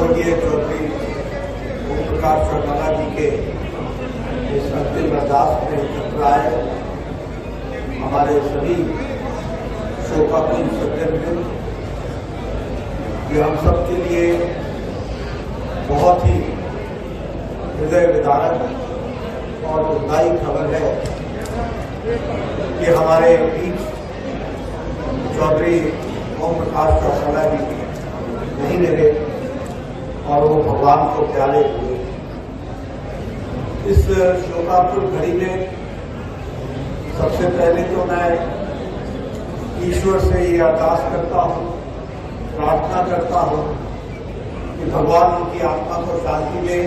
स्वर्गीय चौधरी ओम प्रकाश चौटाला जी के इस अंतिम अरदास में एकत्र आए हमारे सभी शोकाकुल सज्जन, ये हम सब के लिए बहुत ही हृदय विदारक और दुखदायी खबर है कि हमारे बीच चौधरी ओम प्रकाश चौटाला जी नहीं रहे और वो भगवान को प्यारे हुए। इस शोकाकुल घड़ी में सबसे पहले तो मैं ईश्वर से ये अरदास करता हूँ, प्रार्थना करता हूँ कि भगवान उनकी आत्मा को शांति दे,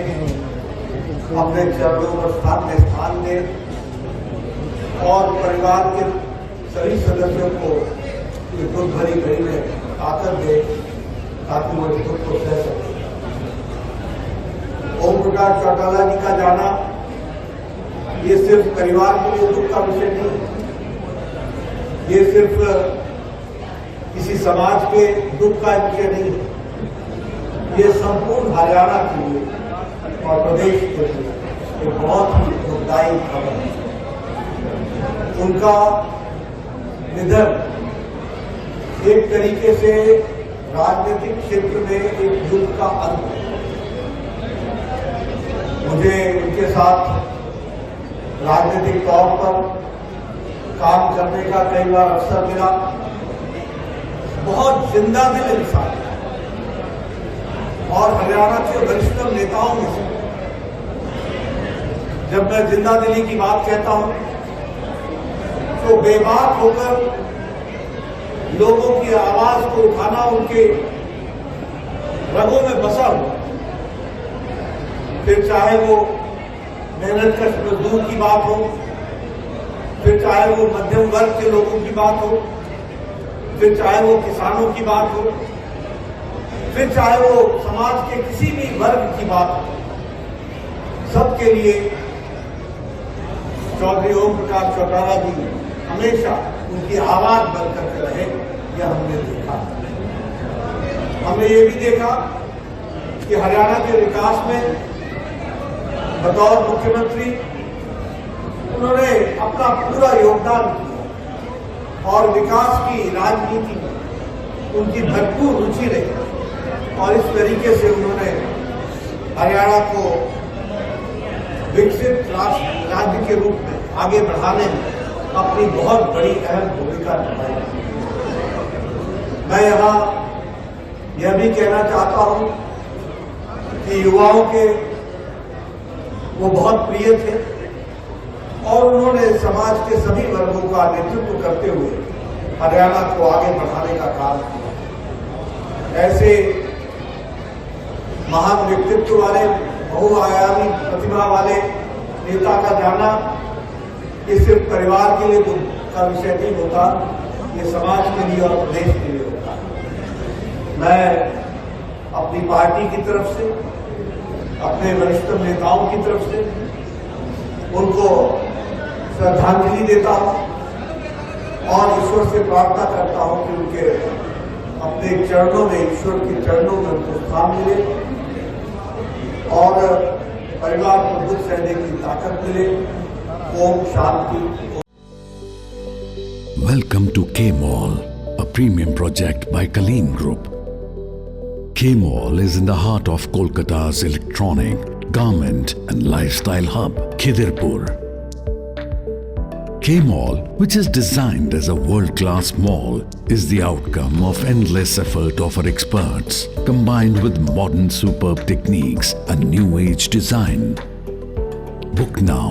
अपने चरणों में स्थान दे और परिवार के सभी सदस्यों को इस दुख भरी घड़ी में ताकत दे ताकि वो इस दुख को सह सके। ओम प्रकाश चौटाला जी का जाना ये सिर्फ परिवार के लिए दुख का विषय नहीं, ये सिर्फ किसी समाज के दुख का विषय नहीं, ये संपूर्ण हरियाणा के लिए और प्रदेश के लिए एक बहुत ही दुखदायी खबर है। उनका निधन एक तरीके से राजनीतिक क्षेत्र में एक युग का अंत है। मुझे उनके साथ राजनीतिक तौर पर काम करने का कई बार अवसर मिला। बहुत जिंदा दिल इंसान और हरियाणा के वरिष्ठतम नेताओं में से। जब मैं जिंदा दिली की बात कहता हूं तो बेबाक होकर लोगों की आवाज को उठाना उनके रगों में बसा हुआ, फिर चाहे वो मेहनतकश मजदूर की बात हो, फिर चाहे वो मध्यम वर्ग के लोगों की बात हो, फिर चाहे वो किसानों की बात हो, फिर चाहे वो समाज के किसी भी वर्ग की बात हो, सबके लिए चौधरी ओम प्रकाश चौटाला जी हमेशा उनकी आवाज बनकर के रहे। यह हमने देखा। हमने ये भी देखा कि हरियाणा के विकास में बतौर मुख्यमंत्री उन्होंने अपना पूरा योगदान दिया और विकास की राजनीति में उनकी भरपूर रुचि रही और इस तरीके से उन्होंने हरियाणा को विकसित राज्य के रूप में आगे बढ़ाने में अपनी बहुत बड़ी अहम भूमिका निभाई। मैं यहाँ यह भी कहना चाहता हूँ कि युवाओं के वो बहुत प्रिय थे और उन्होंने समाज के सभी वर्गों का नेतृत्व करते हुए हरियाणा को आगे बढ़ाने का काम किया। ऐसे महान व्यक्तित्व वाले, बहुआयामी प्रतिभा वाले नेता का जाना ये सिर्फ परिवार के लिए का विषय नहीं होता, ये समाज के लिए और प्रदेश के लिए होता। मैं अपनी पार्टी की तरफ से, अपने वरिष्ठतम नेताओं की तरफ से उनको श्रद्धांजलि देता हूं और ईश्वर से प्रार्थना करता हूं कि उनके अपने चरणों में, ईश्वर के चरणों में उनको स्थान मिले और परिवार को दुख सहने की ताकत मिले। Om Shanti. Welcome to K-Mall, a premium project by Kaleen Group. K-Mall is in the heart of Kolkata's electronic, garment and lifestyle hub, Khidirpur. K-Mall, which is designed as a world-class mall, is the outcome of endless effort of our experts, combined with modern superb techniques and new-age design. Book now